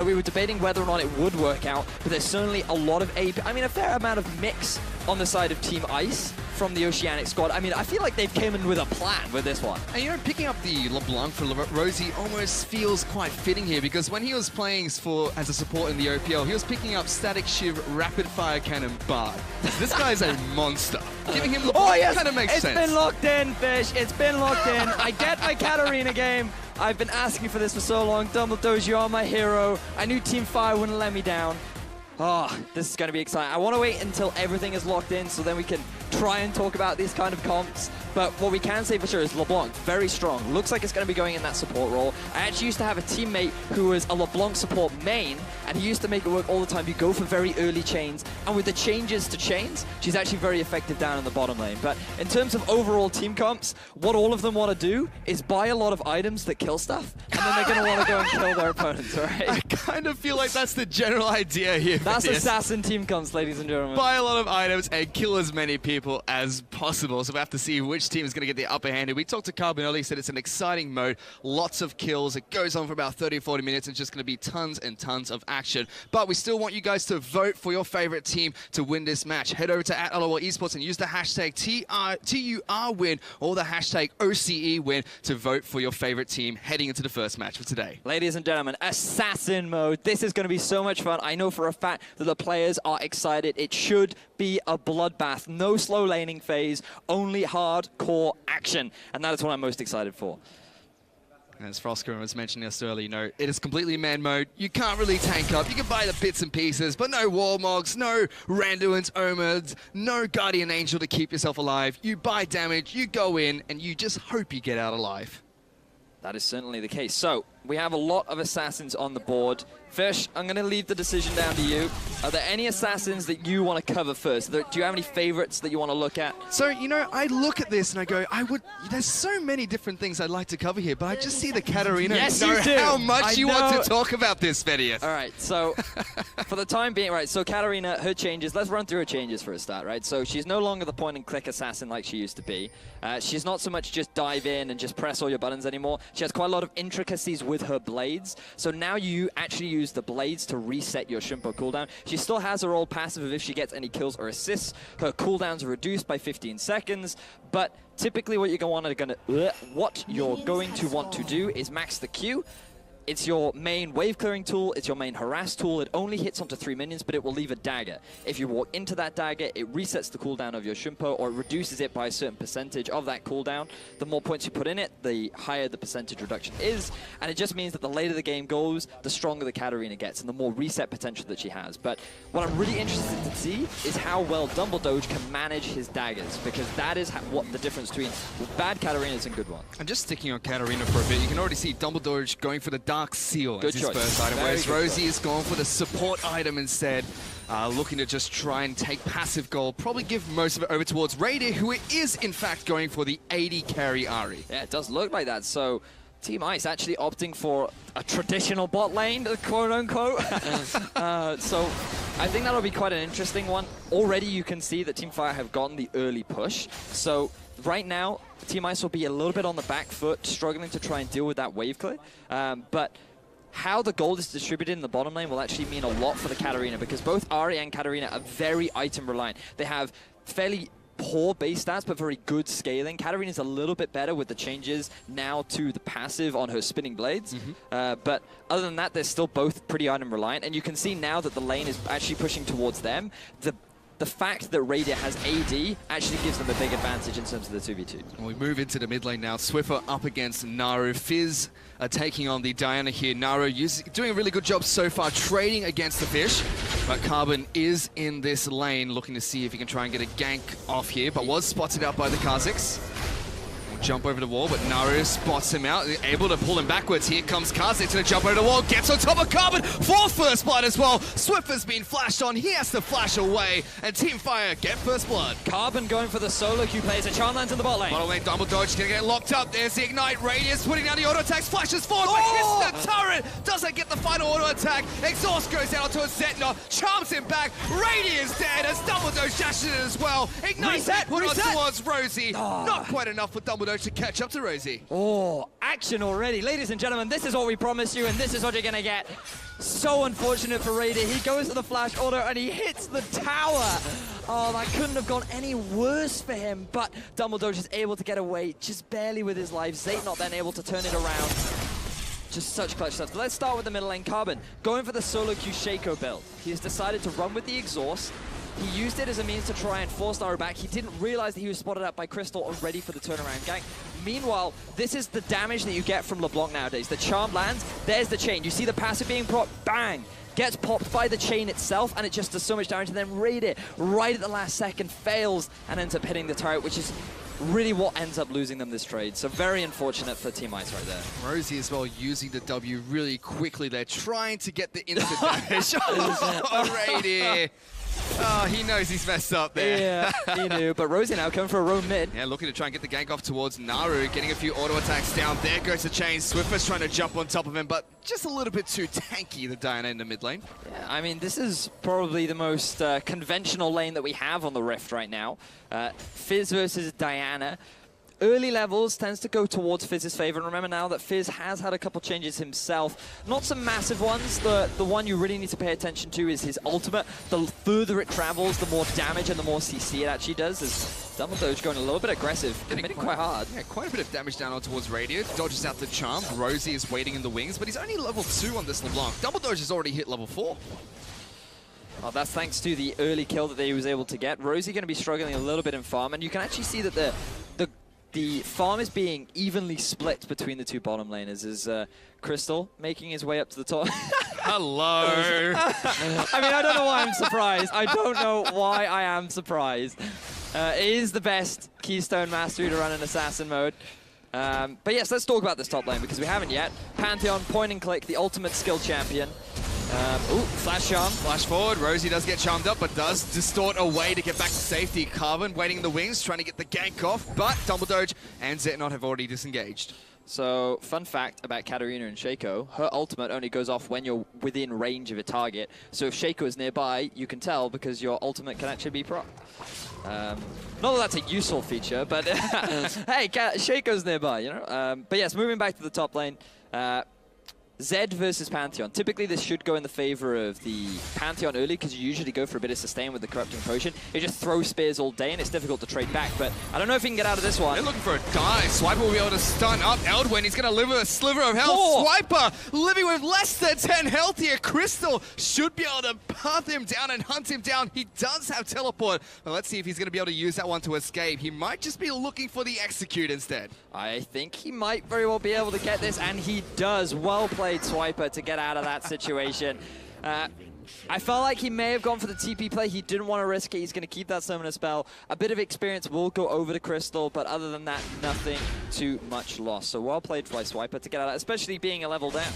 We were debating whether or not it would work out, but there's certainly a lot of a fair amount of mix on the side of Team Ice from the Oceanic squad. I mean, I feel like they've came in with a plan with this one. And you know, picking up the LeBlanc for Rosie almost feels quite fitting here, because when he was playing as a support in the OPL, he was picking up Static Shiv, Rapid Fire Cannon, Bard. This guy's a monster. Giving him LeBlanc kind of makes sense. It's been locked in, Fish. It's been locked in. I get my Katarina game. I've been asking for this for so long. Dumbledore, you are my hero. I knew Team Fire wouldn't let me down. Oh, this is going to be exciting. I want to wait until everything is locked in so then we can try and talk about these kind of comps. But what we can say for sure is LeBlanc, very strong. Looks like it's going to be going in that support role. I actually used to have a teammate who was a LeBlanc support main, and he used to make it work all the time. You go for very early chains, and with the changes to chains, she's actually very effective down in the bottom lane. But in terms of overall team comps, what all of them want to do is buy a lot of items that kill stuff, and then they're going to want to go and kill their opponents, right? I kind of feel like that's the general idea here. That's assassin team comps, ladies and gentlemen. Buy a lot of items and kill as many people as possible. So we have to see which team is going to get the upper hand. We talked to Carbon earlier, said it's an exciting mode, lots of kills. It goes on for about 30-40 minutes. It's just going to be tons and tons of action. But we still want you guys to vote for your favorite team to win this match. Head over to @LOL Esports and use the hashtag TURWin or the hashtag OCEWin to vote for your favorite team heading into the first match for today. Ladies and gentlemen, assassin mode. This is going to be so much fun. I know for a fact that the players are excited. It should be a bloodbath. No slow laning phase, only hardcore action. And that is what I'm most excited for. As Frostgrim was mentioning us earlier, you know, it is completely man mode. You can't really tank up. You can buy the bits and pieces, but no Warmogs, no Randuins, Omids, no Guardian Angel to keep yourself alive. You buy damage, you go in, and you just hope you get out alive. That is certainly the case. So, we have a lot of assassins on the board. Fish, I'm going to leave the decision down to you. Are there any assassins that you want to cover first? Do you have any favorites that you want to look at? So, you know, I look at this and I go, there's so many different things I'd like to cover here, but I just see the Katarina. Yes, and know you do. How much you want to talk about this, Vedius. All right, so for the time being, right, so Katarina, her changes, let's run through her changes for a start, right? So she's no longer the point and click assassin like she used to be. She's not so much just dive in and just press all your buttons anymore. She has quite a lot of intricacies with her blades. So now you actually use the blades to reset your Shunpo cooldown. She still has her old passive of if she gets any kills or assists, her cooldowns are reduced by 15 seconds, but typically what you're going to want to do is max the Q. It's your main wave clearing tool, it's your main harass tool. It only hits onto 3 minions, but it will leave a dagger. If you walk into that dagger, it resets the cooldown of your Shunpo, or it reduces it by a certain percentage of that cooldown. The more points you put in it, the higher the percentage reduction is, and it just means that the later the game goes, the stronger the Katarina gets, and the more reset potential that she has. But what I'm really interested to see is how well Dumbledore can manage his daggers, because that is what the difference between bad Katarinas and good ones. And just sticking on Katarina for a bit, you can already see Dumbledore going for the Dark Seal as his first item, whereas Rosie is going for the support item instead, looking to just try and take passive gold, probably give most of it over towards Radier, who is in fact going for the 80 carry Ahri. Yeah, it does look like that. So Team Ice actually opting for a traditional bot lane, quote-unquote. So I think that'll be quite an interesting one. Already you can see that Team Fire have gotten the early push. So right now, Team Ice will be a little bit on the back foot, struggling to try and deal with that wave clear. But how the gold is distributed in the bottom lane will actually mean a lot for the Katarina, because both Ahri and Katarina are very item reliant. They have fairly poor base stats, but very good scaling. Katarina's a little bit better with the changes now to the passive on her spinning blades. But other than that, they're still both pretty item reliant. And you can see now that the lane is actually pushing towards them. The fact that Radier has AD actually gives them a big advantage in terms of the 2v2. Well, we move into the mid lane now. Swiffer up against Naru. Fizz taking on the Diana here. Naru doing a really good job so far trading against the Fish. But Carbon is in this lane looking to see if he can try and get a gank off here, but was spotted out by the Kha'Zix. Jump over the wall, but Naru spots him out, able to pull him backwards. Here comes Kha'Zix to jump over the wall, gets on top of Carbon for first blood as well. Swiffer's been flashed on, he has to flash away, and Team Fire get first blood. Carbon going for the solo Q plays, a charm lands in the bot lane. Bottom lane, Dumbledore gonna get locked up. There's the Ignite, Radius putting down the auto attacks, flashes forward, but hits the turret. Doesn't get the final auto attack. Exhaust goes out onto a Zetna, charms him back. Radius dead as Dumbledore dashes it as well. Ignite put on towards Rosie. Not quite enough for Dumbledore to catch up to Rosie. Oh, action already. Ladies and gentlemen, this is what we promised you, and this is what you're going to get. So unfortunate for Raider. He goes to the flash auto and he hits the tower. Oh, that couldn't have gone any worse for him, but Dumbledore is able to get away just barely with his life. Zayt not then able to turn it around. Just such clutch stuff. Let's start with the middle lane. Carbon going for the solo Q Shaco build. He has decided to run with the exhaust. He used it as a means to try and force Naru back. He didn't realize that he was spotted up by Crystal already for the turnaround gank. Meanwhile, this is the damage that you get from LeBlanc nowadays. The charm lands, there's the chain. You see the passive being propped, bang! Gets popped by the chain itself, and it just does so much damage, and then Raider, right at the last second, fails and ends up hitting the turret, which is really what ends up losing them this trade. So very unfortunate for Team Ice right there. Rosie as well using the W really quickly. They're trying to get the instant damage. Oh, Raider. Oh, he knows he's messed up there. Yeah, he knew. But Rosie now coming for a roam mid. Yeah, looking to try and get the gank off towards Naru, getting a few auto attacks down. There goes the chain. Swiffer's trying to jump on top of him, but just a little bit too tanky, the Diana in the mid lane. Yeah, I mean, this is probably the most conventional lane that we have on the Rift right now. Fizz versus Diana. Early levels tends to go towards Fizz's favor, and remember now that Fizz has had a couple changes himself. Not some massive ones. The one you really need to pay attention to is his ultimate. The further it travels, the more damage and the more CC it actually does. As Dumbledore's going a little bit aggressive, hitting quite hard. Yeah, quite a bit of damage down on towards Radio. Dodges out the charm. Rosie is waiting in the wings, but he's only level 2 on this LeBlanc. Dumbledore has already hit level 4. Oh, that's thanks to the early kill that he was able to get. Rosie going to be struggling a little bit in farm, and you can actually see that the farm is being evenly split between the two bottom laners. Is Crystal making his way up to the top? Hello! I mean, I don't know why I'm surprised. I don't know why I am surprised. It is the best Keystone Mastery to run in Assassin mode. But yes, let's talk about this top lane, because we haven't yet. Pantheon, point and click, the ultimate skill champion. Ooh, flash charm. Flash forward. Rosie does get charmed up, but does distort away to get back to safety. Carbon waiting in the wings, trying to get the gank off, but Dumbledore and Zetnot have already disengaged. So, fun fact about Katarina and Shaco, her ultimate only goes off when you're within range of a target. So if Shaco is nearby, you can tell because your ultimate can actually be procced. Not that that's a useful feature, but hey, Shaco's nearby, you know? But yes, moving back to the top lane. Zed versus Pantheon. Typically, this should go in the favor of the Pantheon early, because you usually go for a bit of sustain with the Corrupting Potion. You just throw spears all day, and it's difficult to trade back, but I don't know if he can get out of this one. They're looking for a dive. Swiper will be able to stun up Eldwin. He's going to live with a sliver of health. Swiper living with less than 10 health here. Crystal should be able to path him down and hunt him down. He does have teleport. Well, let's see if he's going to be able to use that one to escape. He might just be looking for the execute instead. I think he might very well be able to get this, and he does. Well played, Swiper, to get out of that situation. I felt like he may have gone for the TP play. He didn't want to risk it. He's going to keep that summoner spell. A bit of experience will go over to Crystal, but other than that, nothing too much loss. So well played by Swiper to get out of that, especially being a level down.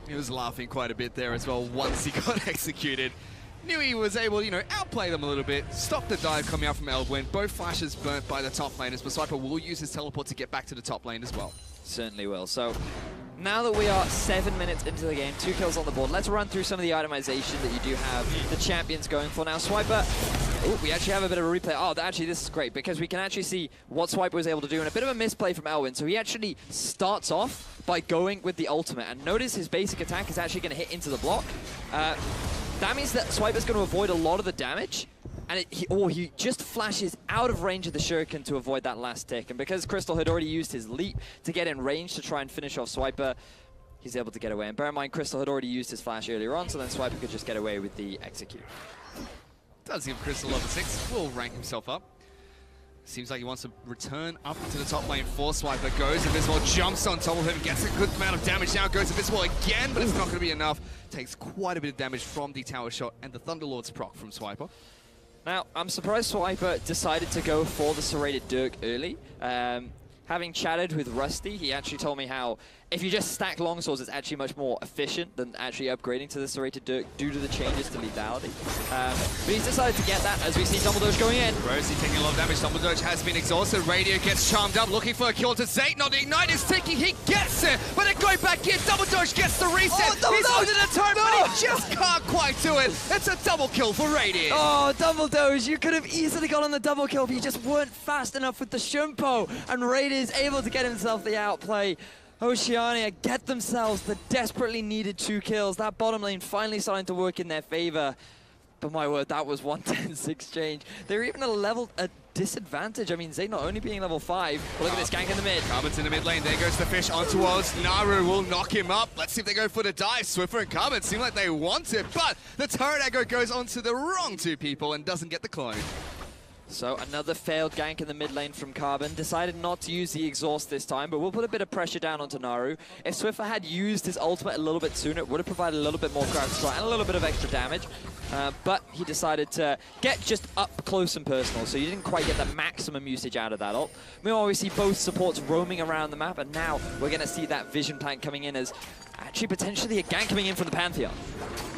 He was laughing quite a bit there as well once he got executed. Knew he was able to, outplay them a little bit, stop the dive coming out from Eldwin. Both flashes burnt by the top laners, but Swiper will use his teleport to get back to the top lane as well. Certainly will. So now that we are 7 minutes into the game, 2 kills on the board, let's run through some of the itemization that you do have the champions going for. Now, Swiper, we actually have a bit of a replay. Oh, actually, this is great, because we can actually see what Swiper was able to do, and a bit of a misplay from Elwin. So he actually starts off by going with the ultimate, and notice his basic attack is actually going to hit into the block. That means that Swiper's going to avoid a lot of the damage, and he just flashes out of range of the shuriken to avoid that last tick. And because Crystal had already used his leap to get in range to try and finish off Swiper, he's able to get away. And bear in mind, Crystal had already used his flash earlier on, so then Swiper could just get away with the execute. Does give Crystal level 6, will rank himself up. Seems like he wants to return up to the top lane for Swiper. Goes Invisible, jumps on top of him, gets a good amount of damage now, goes Invisible again, but it's not going to be enough. Takes quite a bit of damage from the tower shot and the Thunderlord's proc from Swiper. Now, I'm surprised Swiper decided to go for the Serrated Dirk early. Having chatted with Rusty, he actually told me how if you just stack longswords, it's actually much more efficient than actually upgrading to the Serrated Dirk due to the changes to lethality. But he's decided to get that as we see Dumbledore going in. Rosie taking a lot of damage. Dumbledore has been exhausted. Radio gets charmed up, looking for a kill to Zayt. Not the ignite is ticking. He gets it, but then going back in. Dumbledore gets the reset. Oh, he's under the turret, but he just can't quite do it. It's a double kill for Radio. Oh, Dumbledore, you could have easily gone on the double kill, but you just weren't fast enough with the Shumpo, and Raid is able to get himself the outplay. Oceania get themselves the desperately needed 2 kills. That bottom lane finally starting to work in their favor. But my word, that was 1-10 exchange. They're even a disadvantage. I mean, Zayd not only being level 5, but look at this gank in the mid. Carbon's in the mid lane. There goes the fish onto Oz. Naru will knock him up. Let's see if they go for the dive. Swiffer and Carbon seem like they want it, but the turret aggro goes onto the wrong 2 people and doesn't get the clone. So another failed gank in the mid lane from Carbon. Decided not to use the exhaust this time, but we'll put a bit of pressure down onto Naru. If Swiffer had used his ultimate a little bit sooner, it would have provided a little bit more crowd control and a little bit of extra damage. But he decided to get just up close and personal, so you didn't quite get the maximum usage out of that ult. Meanwhile, we see both supports roaming around the map, and now we're going to see that vision plant coming in as actually potentially a gank coming in from the Pantheon.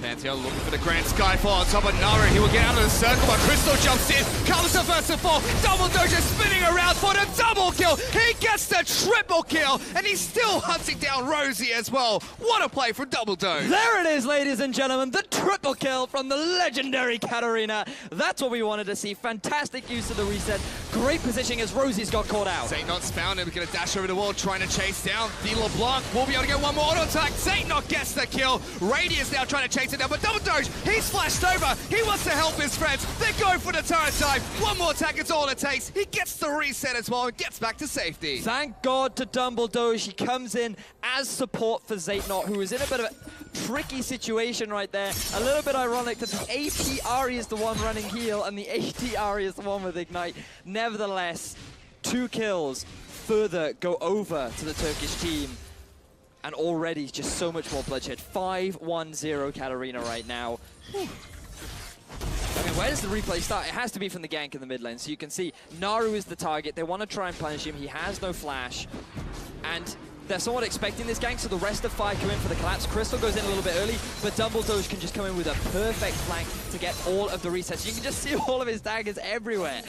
Pantheon looking for the Grand Skyfall on top of Naru. He will get out of the circle, but Crystal jumps in, comes the first to fall. Double Doja spinning around for the double kill. He gets the triple kill, and he's still hunting down Rosie as well. What a play from Double Doja. There it is, ladies and gentlemen, the triple kill from the legendary Katarina. That's what we wanted to see. Fantastic use of the reset. Great positioning as Rosie's got caught out. Zaynot's found him, gonna dash over the wall, trying to chase down the LeBlanc. Will be able to get one more auto attack. Zaynot gets the kill. Radius now trying to chase it down, but Double Doge, he's flashed over. He wants to help his friends. They're going for the turret time. One more attack, it's all it takes. He gets the reset as well and gets back to safety. Thank God to Dumbledore. He comes in as support for Zaynot, who is in a bit of a tricky situation right there. A little bit ironic that the AP Ahri is the one running heal and the AD Ahri is the one with Ignite. Nevertheless, 2 kills further go over to the Turkish team. And already just so much more bloodshed. 5-1-0 Katarina right now. Whew. I mean, where does the replay start? It has to be from the gank in the mid lane. So you can see Naru is the target. They want to try and punish him. He has no flash. And they're somewhat expecting this gank, so the rest of Fire come in for the collapse. Crystal goes in a little bit early, but Dumbledore can just come in with a perfect flank to get all of the resets. You can just see all of his daggers everywhere.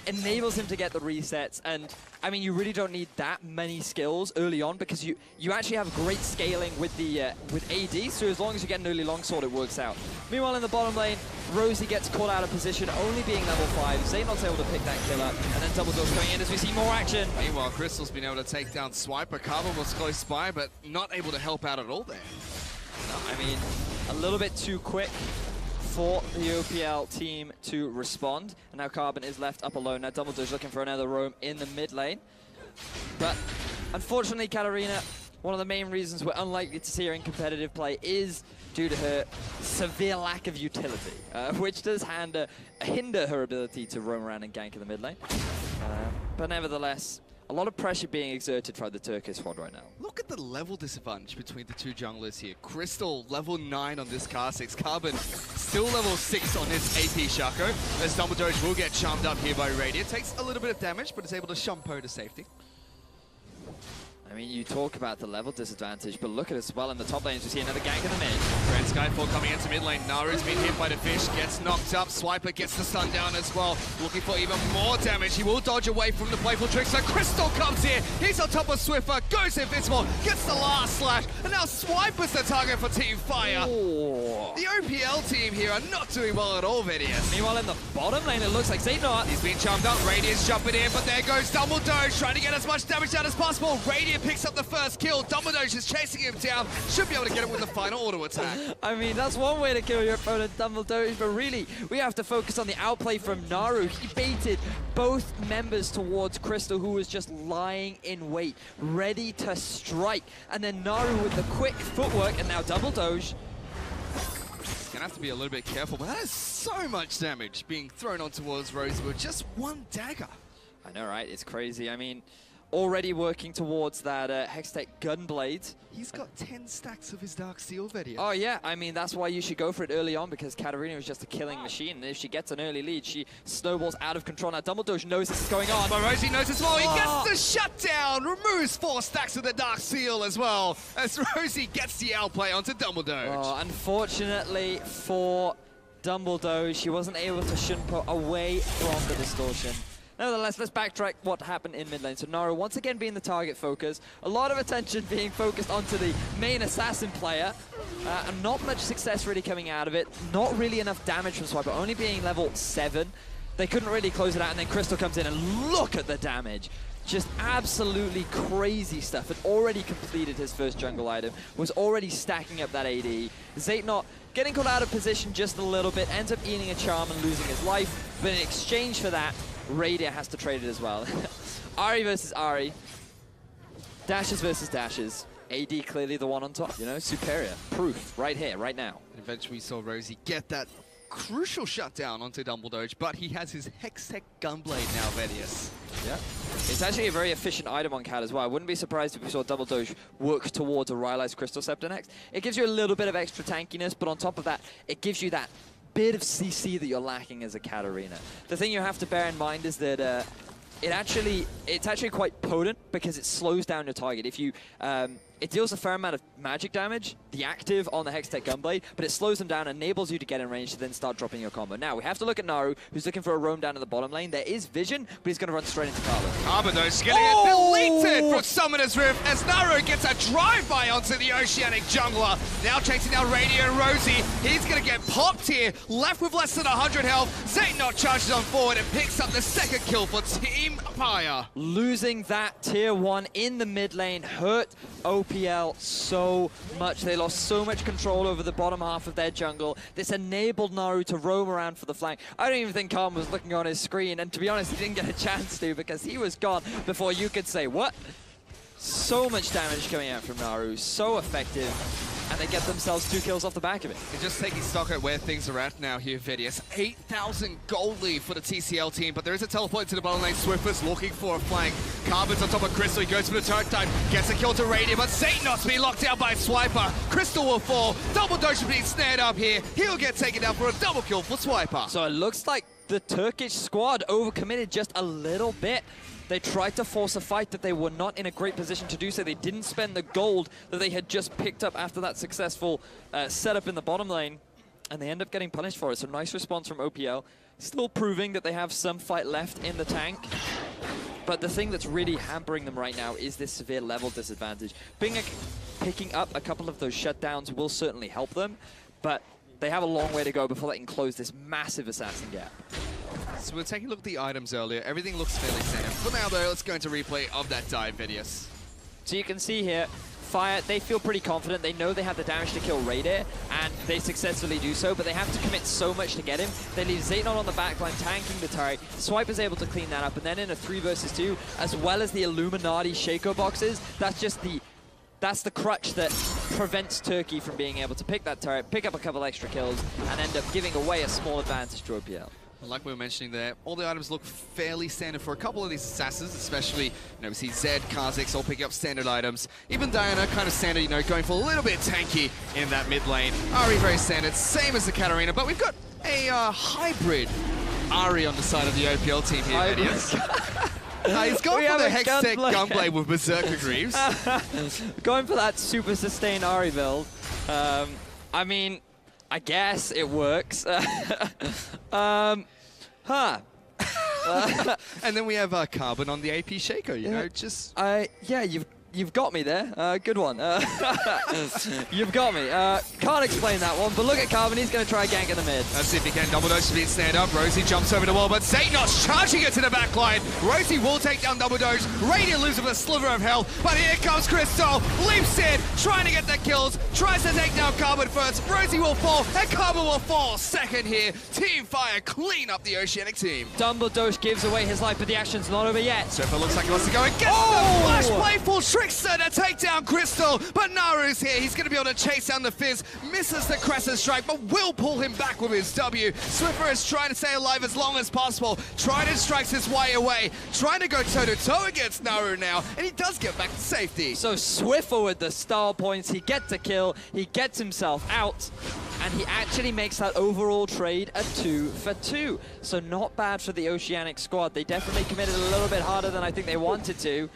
Enables him to get the resets, and I mean, you really don't need that many skills early on because you actually have great scaling with the with AD. So as long as you get an early longsword, it works out. Meanwhile, in the bottom lane, Rosie gets caught out of position, only being level 5. Zaynot's able to pick that kill up, and then Dumbledore's coming in as we see more action. Meanwhile, Crystal's been able to take down Swiper. Carbon was close by, but not able to help out at all there. No, I mean, a little bit too quick for the OPL team to respond. And now Carbon is left up alone. Now Dumbledore's looking for another roam in the mid lane. But unfortunately, Katarina, one of the main reasons we're unlikely to see her in competitive play is due to her severe lack of utility, which does hinder her ability to roam around and gank in the mid lane. But nevertheless, a lot of pressure being exerted by the Turkish squad right now. Look at the level disadvantage between the 2 junglers here. Crystal, level 9 on this Kha'Zix. Carbon, still level 6 on this AP Shaco. As Dumbledore will get charmed up here by Radiant. Takes a little bit of damage, but is able to shampoo to safety. I mean, you talk about the level disadvantage, but look at it as well in the top lanes. We see another gank in the mid. Grand Skyfall coming into mid lane. Naru's been hit by the fish, gets knocked up. Swiper gets the stun down as well. Looking for even more damage. He will dodge away from the playful trickster. Crystal comes here. He's on top of Swiffer, goes invincible, gets the last slash, and now Swiper's the target for Team Fire. Oh. The OPL team here are not doing well at all, Vidius. Meanwhile, in the bottom lane, it looks like Zaynot. He's been charmed up. Radiant's jumping in, but there goes Dumbledore trying to get as much damage down as possible. Radiant picks up the first kill. Dumbledore is chasing him down. Should be able to get him with the final auto attack. I mean, that's one way to kill your opponent, Dumbledore, but really, we have to focus on the outplay from Naru. He baited both members towards Crystal, who was just lying in wait, ready to strike. And then Naru with the quick footwork, and now Dumbledore. Gonna have to be a little bit careful, but that is so much damage being thrown on towards Rose with just one dagger. I know, right? It's crazy. I mean, already working towards that Hextech Gunblade. He's got 10 stacks of his Dark Steel video. Oh yeah, I mean, that's why you should go for it early on, because Katarina is just a killing machine, and if she gets an early lead, she snowballs out of control. Now Dumbledore knows this is going on. But Rosie knows as well. He gets the shutdown, removes 4 stacks of the Dark Seal as well, as Rosie gets the outplay onto Dumbledore. Oh, unfortunately for Dumbledore, she wasn't able to shunpo away from the distortion. Nevertheless, let's backtrack what happened in mid lane. So Naru once again being the target focus. A lot of attention being focused onto the main assassin player. And not much success really coming out of it. Not really enough damage from Swiper, only being level 7. They couldn't really close it out, and then Crystal comes in and look at the damage. just absolutely crazy stuff. Had already completed his first jungle item, was already stacking up that AD. Zeitnot getting caught out of position just a little bit, ends up eating a charm and losing his life, but in exchange for that, Radiant has to trade it as well. Ahri versus Ahri. Dashes versus dashes. AD clearly the one on top, you know, superior. Proof, right here, right now. Eventually we saw Rosie get that crucial shutdown onto Dumbledore, but he has his Hextech Gunblade now, Vedius. Yeah. It's actually a very efficient item on Cat as well. I wouldn't be surprised if we saw Double Doge work towards a Rylai's Crystal Scepter next. It gives you a little bit of extra tankiness, but on top of that, it gives you that bit of CC that you're lacking as a Katarina. The thing you have to bear in mind is that it's actually quite potent because it slows down your target. If you, it deals a fair amount of magic damage, the active on the Hextech Gunblade, but it slows them down, enables you to get in range to then start dropping your combo. Now, we have to look at Naru, who's looking for a roam down to the bottom lane. There is vision, but he's going to run straight into Carbon. Carbon, though, is going to get deleted from Summoner's Rift as Naru gets a drive-by onto the Oceanic Jungler. Now chasing down Radio and Rosie. He's going to get popped here, left with less than 100 health. Zeitnot charges on forward and picks up the second kill for Team Pyre. Losing that tier 1 in the mid lane hurt OPL so much. They lost so much control over the bottom half of their jungle. This enabled Naru to roam around for the flank. I don't even think Khan was looking on his screen, and to be honest, he didn't get a chance to because he was gone before you could say, what? So much damage coming out from Naru, so effective. And they get themselves 2 kills off the back of it. They're just taking stock at where things are at now here, Vedius. 8,000 gold lead for the TCL team, but there is a teleport to the bottom lane. Swiffer's looking for a flank. Carbon's on top of Crystal. He goes for the turret dive, gets a kill to Radiant, but Zeitnot's being locked down by Swiper. Crystal will fall. Double Doge being snared up here. He'll get taken down for a double kill for Swiper. So it looks like the Turkish squad overcommitted just a little bit. They tried to force a fight that they were not in a great position to do so. They didn't spend the gold that they had just picked up after that successful setup in the bottom lane, and they end up getting punished for it. So nice response from OPL. Still proving that they have some fight left in the tank. But the thing that's really hampering them right now is this severe level disadvantage. Picking up a couple of those shutdowns will certainly help them, but they have a long way to go before they can close this massive assassin gap. So we're taking a look at the items earlier. Everything looks fairly standard. For now, though, let's go into replay of that dive, Vedius. So you can see here, Fire, they feel pretty confident. They know they have the damage to kill Raider, and they successfully do so, but they have to commit so much to get him. They leave Zeitnot on the backline, tanking the turret. Swipe is able to clean that up, and then in a 3 versus 2, as well as the Illuminati Shaco boxes, that's the crutch that prevents Turkey from being able to pick that turret, pick up a couple extra kills, and end up giving away a small advantage to OPL. Like we were mentioning there, all the items look fairly standard for a couple of these assassins, especially, we see Zed, Kha'Zix all picking up standard items. Even Diana, kind of standard, going for a little bit tanky in that mid lane. Ahri, very standard, same as the Katarina, but we've got a hybrid Ahri on the side of the OPL team here, Vedius. He's gone for the Hextech Gunblade with Berserker Greaves. Going for that super sustained Ahri build. I mean, I guess it works. And then we have Carbon on the AP Shaco, yeah, you've got me there. Good one. You've got me. Can't explain that one, but look at Carbon. He's going to try gank in the mid. Let's see if he can. Double Doge being snared up. Rosie jumps over the wall, but Zeitnot's charging it to the back line. Rosie will take down Double Doge. Radiant loses with a sliver of health, but here comes Crystal. Leaps in, trying to get the kills. Tries to take down Carbon first. Rosie will fall, and Carbon will fall second here. Team Fire clean up the Oceanic team. Double Doge gives away his life, but the action's not over yet. So if it looks like he wants to go and get the flash playful Trickster to take down Crystal, but Naru's here. He's going to be able to chase down the Fizz, misses the Crescent Strike, but will pull him back with his W. Swiffer is trying to stay alive as long as possible. Trident strikes his way away, trying to go toe-to-toe against Naru now, and he does get back to safety. So Swiffer with the style points, he gets a kill, he gets himself out, and he actually makes that overall trade a 2 for 2. So not bad for the Oceanic squad. They definitely committed a little bit harder than I think they wanted to,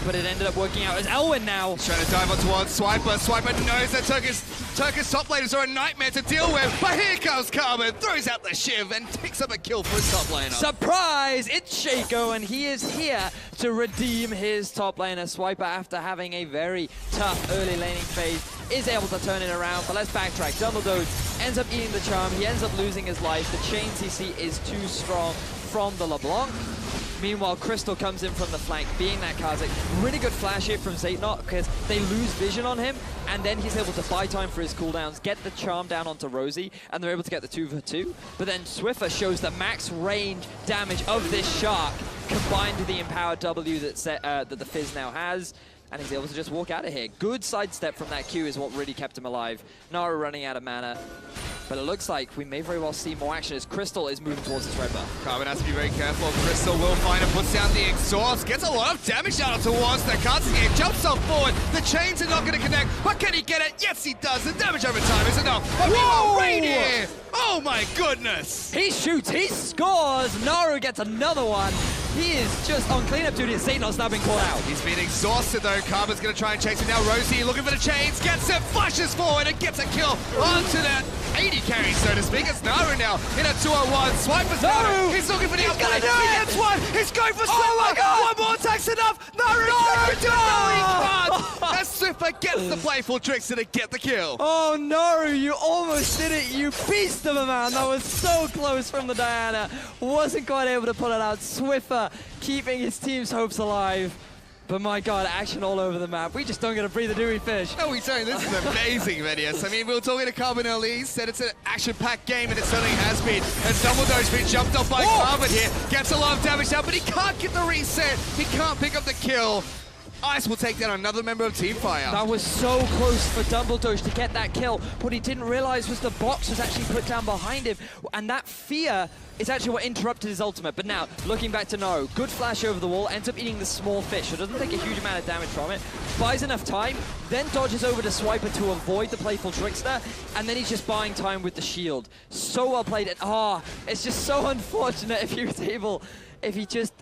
but it ended up working out as Elwin now. Trying to dive on towards Swiper. Swiper knows that Turkish top laners are a nightmare to deal with, but here comes Carbon, throws out the Shiv and picks up a kill for his top laner. Surprise! It's Shaco, and he is here to redeem his top laner. Swiper, after having a very tough early laning phase, is able to turn it around, but let's backtrack. Double Doge ends up eating the charm. He ends up losing his life. The chain CC is too strong from the LeBlanc. Meanwhile, Crystal comes in from the flank, being that Kazakh. Really good flash here from Zaytnot because they lose vision on him, and then he's able to buy time for his cooldowns, get the charm down onto Rosie, and they're able to get the 2v2. But then Swiffer shows the max range damage of this Shark, combined with the empowered W that the Fizz now has, and he's able to just walk out of here. Good sidestep from that Q is what really kept him alive. Naru running out of mana. But it looks like we may very well see more action as Crystal is moving towards this red buff. Carbon has to be very careful. Crystal will find and puts down the exhaust. Gets a lot of damage out towards the Kazuki. Jumps off forward. The chains are not going to connect. But can he get it? Yes, he does. The damage over time is enough. But meanwhile, Radier! Oh my goodness! He shoots, he scores! Naru gets another one. He is just on cleanup duty. Zaytnot's now been called out. He's been exhausted though. Carbon's going to try and chase him now. Rosie looking for the chains. Gets it, flashes forward and gets a kill onto that 80 carry, so to speak. It's Naru now in a 2-on-1. Swiper's Naru. He's looking for the outplay. He gets one. He's going for Swiffer. Oh my God. One more attack's enough. Naru can do it. No, he can't. As Swiffer gets the playful tricks to get the kill. Oh, Naru, you almost did it. You beast of a man. That was so close from the Diana. Wasn't quite able to pull it out. Swiffer keeping his team's hopes alive. But my God, action all over the map. We just don't get to breathe, do we, Fish? No, we don't. This is amazing, Venius. I mean, we were talking to Carbon earlier. He said it's an action-packed game, and it certainly has been. And Dumbledore's been jumped off by Carbon here. Gets a lot of damage down, but he can't get the reset. He can't pick up the kill. Ice will take down another member of Team Fire. That was so close for Dumbledore to get that kill. What he didn't realize was the box was actually put down behind him, and that fear is actually what interrupted his ultimate. But now, looking back to Naru, good flash over the wall, ends up eating the small fish, so doesn't take a huge amount of damage from it, buys enough time, then dodges over to Swiper to avoid the playful trickster, and then he's just buying time with the shield. So well played, and it's just so unfortunate if he was able, if he just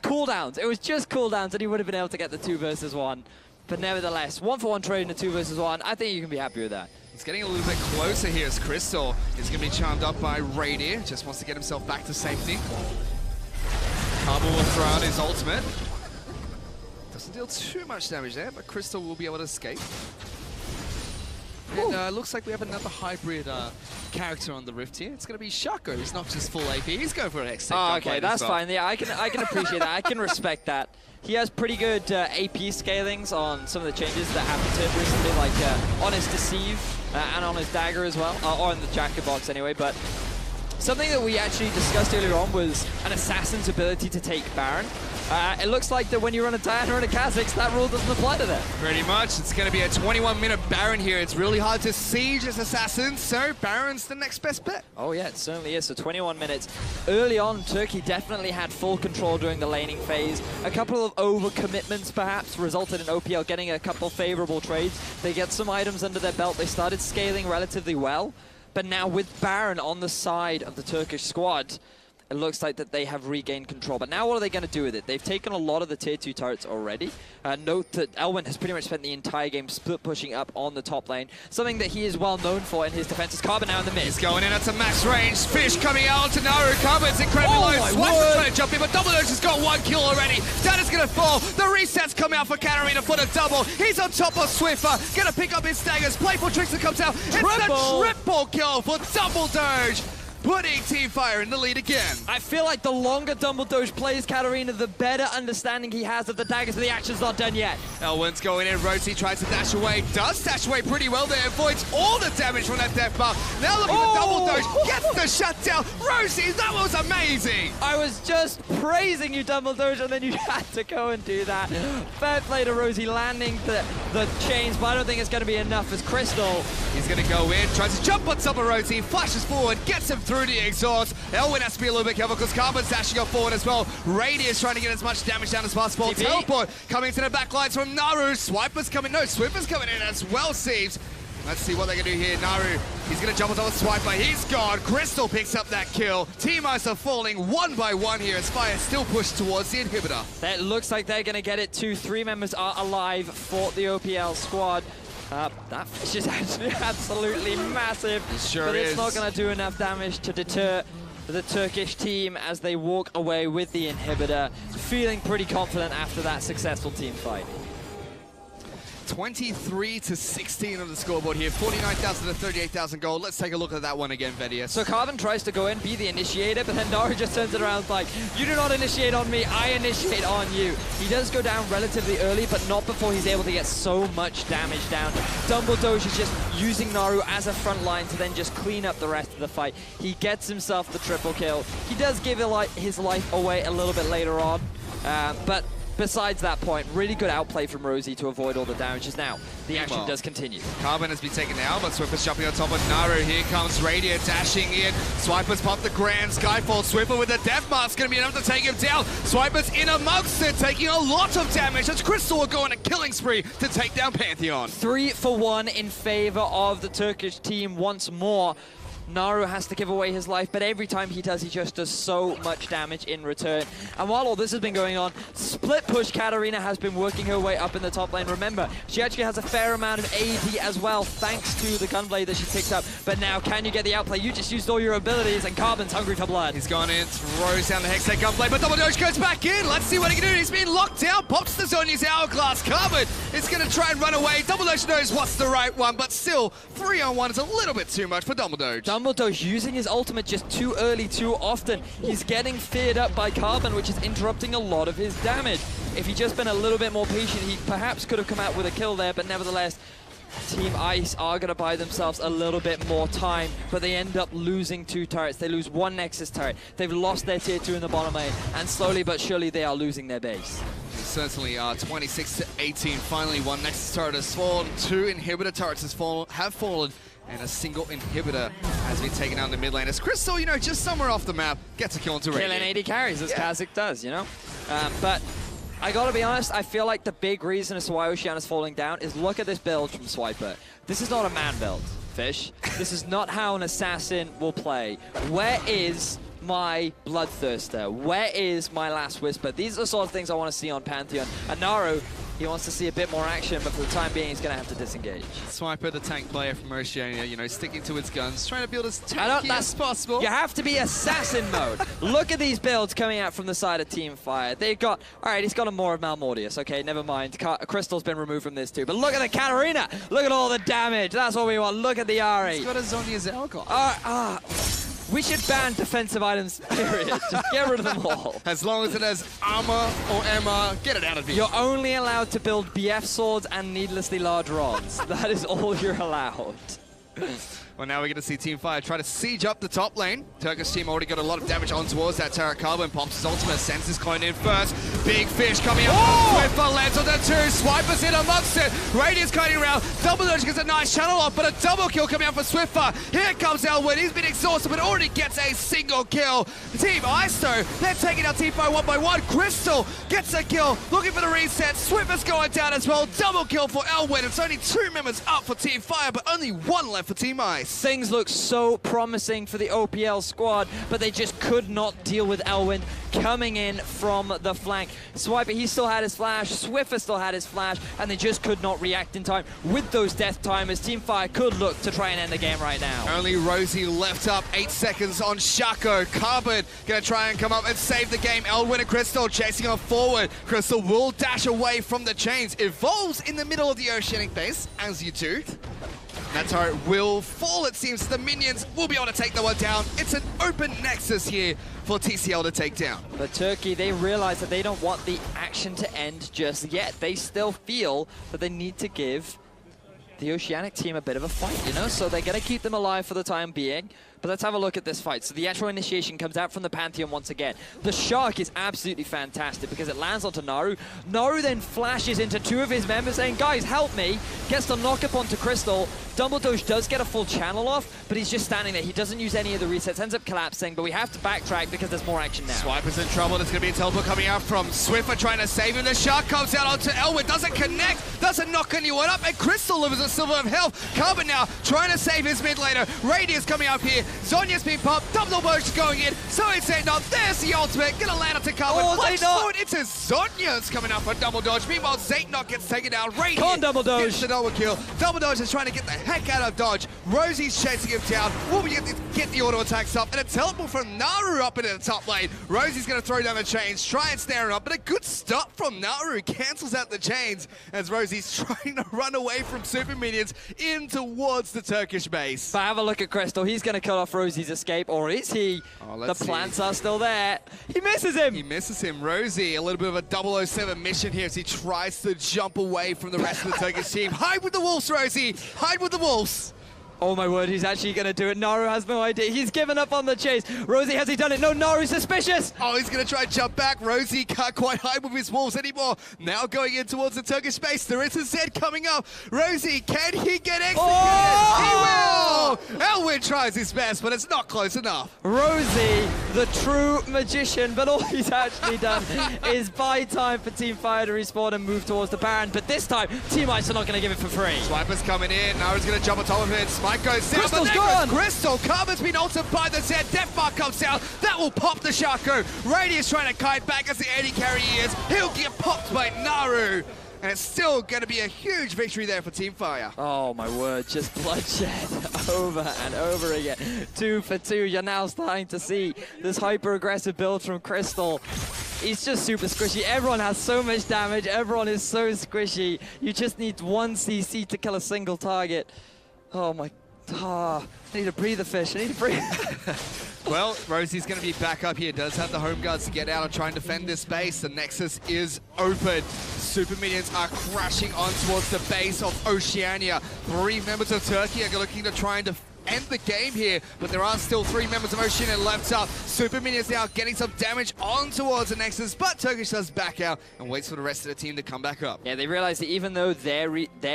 cooldowns. It was just cooldowns and he would have been able to get the 2 versus 1. But nevertheless, 1-for-1 trade in a 2 versus 1. I think you can be happy with that. He's getting a little bit closer here as Crystal is going to be charmed up by Radier. Just wants to get himself back to safety. Carbon will throw out his ultimate. Doesn't deal too much damage there, but Crystal will be able to escape. And looks like we have another hybrid character on the Rift here. It's going to be Shaco. He's not just full AP. He's going for an X-Tech. Oh, okay, that's fine. Yeah, I can appreciate that. I can respect that. He has pretty good AP scalings on some of the changes that happened to him recently, like on his Deceive and on his Dagger as well, or on the Jacket box anyway. But something that we actually discussed earlier on was an Assassin's ability to take Baron. It looks like that when you run a Diana and a Kha'Zix, that rule doesn't apply to them. Pretty much. It's going to be a 21-minute Baron here. It's really hard to siege as Assassins, so Baron's the next best bet. Oh yeah, it certainly is. So 21 minutes. Early on, Turkey definitely had full control during the laning phase. A couple of overcommitments perhaps resulted in OPL getting a couple favorable trades. They get some items under their belt. They started scaling relatively well. But now with Baron on the side of the Turkish squad, it looks like that they have regained control. But now what are they going to do with it? They've taken a lot of the tier 2 turrets already. Note that Elwin has pretty much spent the entire game split pushing up on the top lane. Something that he is well known for in his defense is Carbon now in the mid. He's going in at some max range. Fish coming out to Naru. Carbon's incredibly low. Swiper's trying to jump in, but Dumbledore has got 1 kill already. Dana's going to fall. The resets come out for Katarina for the double. He's on top of Swiffer. Going to pick up his daggers. Playful Trickster comes out. It's the triple kill for Dumbledore, putting Team Fire in the lead again. I feel like the longer Dumbledore plays Katarina, the better understanding he has of the daggers, but the action's not done yet. Elwin's going in. Rosie tries to dash away. Does dash away pretty well there. Avoids all the damage from that death buff. Now looking for Dumbledore. Gets the shutdown. Rosie, that was amazing. I was just praising you, Dumbledore, and then you had to go and do that. Fair play to Rosie landing the chains, but I don't think it's going to be enough as Crystal. He's going to go in. Tries to jump on top of Rosie. Flashes forward. Gets him through the exhaust. Elwin has to be a little bit careful because Carbon's dashing up forward as well. Radier is trying to get as much damage down as possible. TP. Teleport coming to the back lines from Naru. Swiper's coming. No, Swiffer's coming in as well, Seeves. Let's see what they can do here. Naru, he's going to jump on top of Swiper. He's gone. Crystal picks up that kill. Team Ice are falling 1 by 1 here as Fire still pushed towards the inhibitor. That looks like they're going to get it too. 3 members are alive for the OPL squad. That fish is actually absolutely massive. It sure but it's is. not going to do enough damage to deter the Turkish team as they walk away with the inhibitor, feeling pretty confident after that successful team fight. 23-16 on the scoreboard here. 49,000 to 38,000 gold. Let's take a look at that one again, Vedius. So Carbon tries to go in, be the initiator, but then Naru just turns it around like, you do not initiate on me, I initiate on you. He does go down relatively early, but not before he's able to get so much damage down. Dumbledore is just using Naru as a front line to then just clean up the rest of the fight. He gets himself the triple kill. He does give his life away a little bit later on, but besides that point, really good outplay from Rosie to avoid all the damages. Now, the action does continue. Carbon has been taken down, but Swiffer's jumping on top of Naru. Here comes Radiant dashing in. Swiper's popped the Grand Skyfall. Swiffer with the Death Mask, going to be enough to take him down. Swiper's in amongst it, taking a lot of damage as Crystal will go on a killing spree to take down Pantheon. 3 for 1 in favor of the Turkish team once more. Naru has to give away his life, but every time he does, he just does so much damage in return. And while all this has been going on, split push Katarina has been working her way up in the top lane. Remember, she actually has a fair amount of AD as well, thanks to the gunblade that she picked up. But now, can you get the outplay? You just used all your abilities, and Carbon's hungry for blood. He's gone in, throws down the Hextech gunblade, but Double Doge goes back in. Let's see what he can do. He's been locked down, pops the Zonya's hourglass. Carbon is going to try and run away. Double Doge knows what's the right one, but still, 3-on-1 is a little bit too much for Double Doge. Dumbledore's using his ultimate just too early, too often. He's getting feared up by Carbon, which is interrupting a lot of his damage. If he'd just been a little bit more patient, he perhaps could have come out with a kill there, but nevertheless, Team Ice are going to buy themselves a little bit more time, but they end up losing 2 turrets. They lose 1 Nexus turret. They've lost their tier 2 in the bottom lane, and slowly but surely they are losing their base. They certainly are. 26-18. Finally, 1 Nexus turret has fallen. 2 inhibitor turrets have fallen. And a single inhibitor has been taken out in the mid lane. As Crystal, you know, just somewhere off the map, gets a kill into Radiant. Killing 80 carries, as Kha'Zix does, you know? But I gotta be honest, I feel like the big reason as to why Oceana's falling down is look at this build from Swiper. This is not a man build, Fish. This is not how an assassin will play. Where is my Bloodthirster? Where is my Last Whisper? These are the sort of things I want to see on Pantheon. And Naru, he wants to see a bit more action, but for the time being, he's going to have to disengage. Swiper, the tank player from Oceania, you know, sticking to his guns, trying to build as tanky as possible. You have to be assassin mode. Look at these builds coming out from the side of Team Fire. They've got, all right, he's got a more of Malmortius. Okay, never mind. Crystal's been removed from this too. But look at the Katarina. Look at all the damage. That's what we want. Look at the Ari. He's got a Zonya's Elgon. We should ban defensive items, period. Just get rid of them all. As long as it has armor or Emma, get it out of here. You're only allowed to build BF swords and needlessly large rods. That is all you're allowed. Well, now we're going to see Team Fire try to siege up the top lane. Turkish team already got a lot of damage on towards that turret. Carbon pops his ultimate, sends his clone in first. Big Fish coming up. Swiffer lands on the 2. Swiper's in amongst it. Radiant's cutting around. Double Doge gets a nice channel off, but a double kill coming out for Swiffer. Here comes Elwood. He's been exhausted, but already gets a single kill. Team Ice, though, they're taking out Team Fire 1 by 1. Crystal gets a kill, looking for the reset. Swiffer's going down as well. Double kill for Elwood. It's only 2 members up for Team Fire, but only 1 left for Team Ice. Things look so promising for the OPL squad, but they just could not deal with Elwyn coming in from the flank. Swiper, he still had his flash, Swiffer still had his flash, and they just could not react in time. With those death timers, Team Fire could look to try and end the game right now. Only Rosie left up, 8 seconds on Shaco. Carbon gonna try and come up and save the game. Elwyn and Crystal chasing on forward. Crystal will dash away from the chains. Evolves in the middle of the Oceanic base, as you do. That turret will fall, it seems. The minions will be able to take the one down. It's an open nexus here for TCL to take down. But Turkey, they realize that they don't want the action to end just yet. They still feel that they need to give the Oceanic team a bit of a fight, you know? So they're going to keep them alive for the time being. But let's have a look at this fight. So the actual initiation comes out from the Pantheon once again. The Shark is absolutely fantastic because it lands onto Naru. Naru then flashes into 2 of his members saying, guys, help me. Gets the knock up onto Crystal. Dumbledore does get a full channel off, but he's just standing there. He doesn't use any of the resets, ends up collapsing, but we have to backtrack because there's more action now. Swiper's in trouble. There's going to be a teleport coming out from Swiffer trying to save him. The Shark comes out onto Elwood, doesn't connect, doesn't knock anyone up, and Crystal delivers a silver of health. Carbon now trying to save his mid laner. Radius coming up here. Zonya's been popped. Double burst going in. So it's not. There's the ultimate. Gonna land onto Carbon. Oh, Flash Zaynok. forward into Zonya's coming up for double dodge. Meanwhile, Zaynok gets taken down. Radius Can't double dodge. gets the double kill. Double dodge is trying to get the heck out of dodge. Rosie's chasing him down. Will we get the auto attacks up? And a teleport from Naru up into the top lane. Rosie's gonna throw down the chains, try and snare him up, but a good stop from Naru cancels out the chains as Rosie's trying to run away from super minions in towards the Turkish base. But have a look at Crystal. He's going to cut off Rosie's escape, or is he? The plants are still there. He misses him. He misses him. Rosie, a little bit of a 007 mission here as he tries to jump away from the rest of the Turkish team. Hide with the wolves, Rosie. Hide with the wolves. Oh my word, he's actually going to do it. Naru has no idea. He's given up on the chase. Rosie, has he done it? No, Naru's suspicious. Oh, he's going to try and jump back. Rosie can't quite hide with his wolves anymore. Now going in towards the Turkish base. There is a Zed coming up. Rosie, can he get executed? Oh! He will! Elwin tries his best, but it's not close enough. Rosie, the true magician, but all he's actually done is buy time for Team Fire to respawn and move towards the Baron. But this time, Team Ice are not going to give it for free. Swiper's coming in. Naru's going to jump on top of it. Spike goes down. Crystal's but there gone. goes Crystal. Carbon's been altered by the Zed. Deathmark comes out. That will pop the Shaco. Radius trying to kite back as the AD carry he is. He'll get popped by Naru. And it's still going to be a huge victory there for Team Fire. Oh my word, just bloodshed over and over again. 2 for 2. You're now starting to see this hyper-aggressive build from Crystal. He's just super squishy. Everyone has so much damage. Everyone is so squishy. You just need 1 CC to kill a single target. Oh my... I need to breathe the fish. I need to breathe. Well, Rosie's going to be back up here. Does have the home guards to get out and try and defend this base. The Nexus is open. Super minions are crashing on towards the base of Oceania. 3 members of Turkey are looking to try and end the game here, but there are still 3 members of Oceania left up. Super minions now getting some damage on towards the Nexus, but Turkish does back out and waits for the rest of the team to come back up. Yeah, they realize that even though their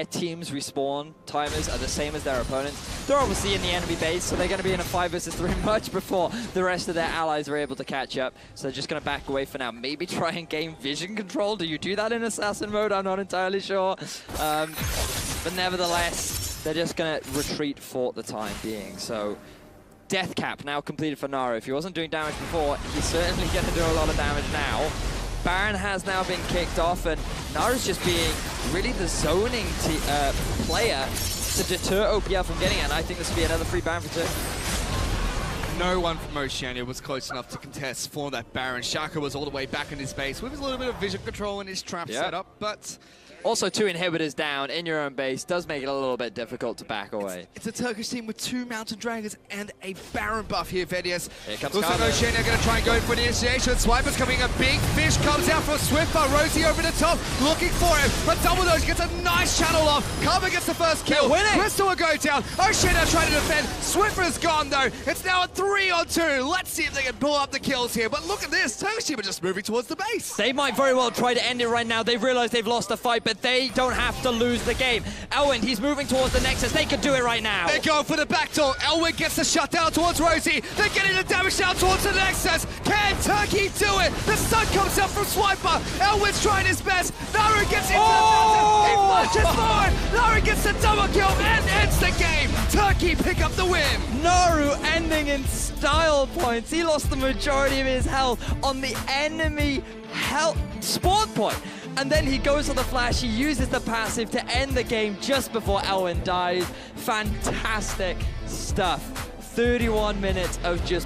team's respawn timers are the same as their opponents, they're obviously in the enemy base, so they're going to be in a 5 versus 3 much before the rest of their allies are able to catch up. So they're just going to back away for now. Maybe try and gain vision control. Do you do that in Assassin mode? I'm not entirely sure. But nevertheless, they're just going to retreat for the time being. So, death cap now completed for Naru. If he wasn't doing damage before, he's certainly going to do a lot of damage now. Baron has now been kicked off, and Naru's just being really the zoning player to deter OPL from getting it. And I think this will be another free Baron for Turkey. No one from Oceania was close enough to contest for that Baron. Shaka was all the way back in his base with a little bit of vision control in his trap setup, but... Also, 2 inhibitors down in your own base does make it a little bit difficult to back away. It's a Turkish team with 2 Mountain Dragons and a Baron buff here, Vedius. Here comes Looks like Carver. Oceania going to try and go for the initiation. Swiper's coming. A big fish comes out from Swiffer. Rosie over the top, looking for him. But Double Dose gets a nice channel off. Carver gets the first kill. They're winning. Crystal will go down. Oceania trying to defend. Swiffer's gone, though. It's now a 3-on-2. Let's see if they can pull up the kills here. But look at this. Turkish team are just moving towards the base. They might very well try to end it right now. They've realized they've lost the fight, but they don't have to lose the game. Elwin, he's moving towards the Nexus. They could do it right now. They're going for the backdoor. Elwin gets the shutdown towards Rosie. They're getting the damage down towards the Nexus. Can Turkey do it? The sun comes out from Swiper. Elwin's trying his best. Naru gets into the mountain. He launches forward. Naru gets the double kill and ends the game. Turkey pick up the win. Naru ending in style points. He lost the majority of his health on the enemy spawn point. And then he goes for the flash, he uses the passive to end the game just before Elwin dies. Fantastic stuff. 31 minutes of just